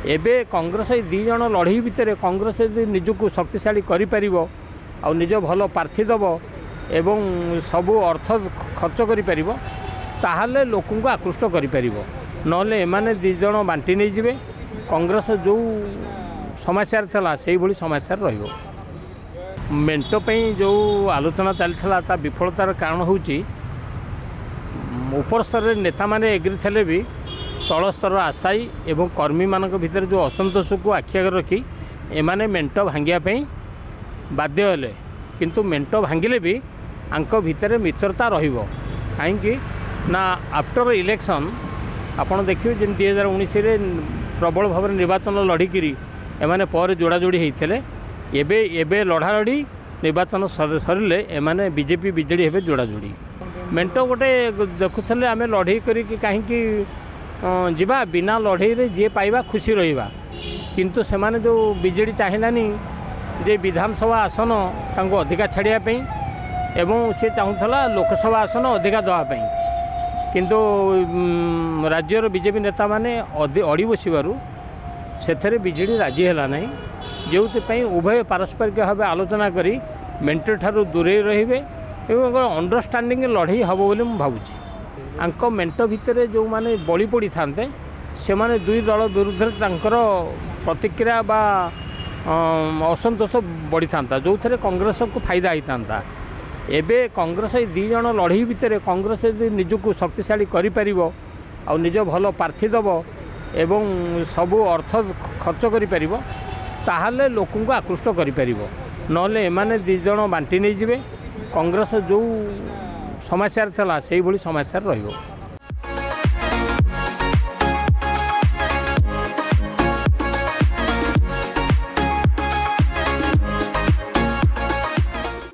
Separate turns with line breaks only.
एबे कांग्रेस दी जन लड़ई भितर कांग्रेस निजक शक्तिशाली कर निज भल प्रार्थी दब एवं सबू अर्थ खर्च कर लोक आकृष्ट कर नले एमाने दी जन बांटी नहीं जिवे कांग्रेस जो समस्या था से भली समस्या रहिबो। मेंट जो आलोचना चलता विफलतार कारण होची ऊपर स्तर नेता माने एग्री थे भी तल स्तर आशायी एवं कर्मी मान भीतर जो असंतोष को आखि आगे रखी एमाने मेंट भांगियापी बाध्य हेले किंतु मेंट भांगिले भी आंक भितर मित्रता रहिबो कहीं ना आफ्टर इलेक्शन आपड़ देखिए जमी 2019 प्रबल भाव निर्वाचन लड़िकी एमाने पर जोड़ा जोड़ी होते एबे लड़ा लड़ी निर्वाचन सरिले एमाने बीजेपी बीजेडी हेबे जोड़ा जोड़ी मेंट गोटे देखुले आम लड़ई करी कहीं जीवा बिना लड़ई रे जी पाइबा खुशी रहिबा किंतु से माने जो बीजेडी चाहिलानी जे विधानसभा आसन तांको अधिका छाड़िया एवं सी चाहूला लोकसभा आसन अधिका देवाई किंतु राज्यर बीजेपी नेता माने अड़ी बसबार से बीजेडी राजी है ना जो उभय पारस्परिक भाव आलोचना करी मेंट ठारू दूरे रहिबे एवं अंडरस्टांडिंग लड़ई हम बोली मुझे आंक मेंट भितर जो माने बलि पड़ी थांते से माने दुई दल विरुद्ध प्रतिक्रिया बा असंतोष बढ़ी था जो थे कांग्रेस को फायदा होता एबे कांग्रेस दी जन लड़ई भितर कांग्रेस निजक शक्तिशाली कर निज भल प्रार्थी दब एवं सबू अर्थ खर्च कर लोक आकृष्ट कर नले एमाने दी जन बांटी नहीं जिवे कांग्रेस जो समस्या था से भली समस्या रहिबो।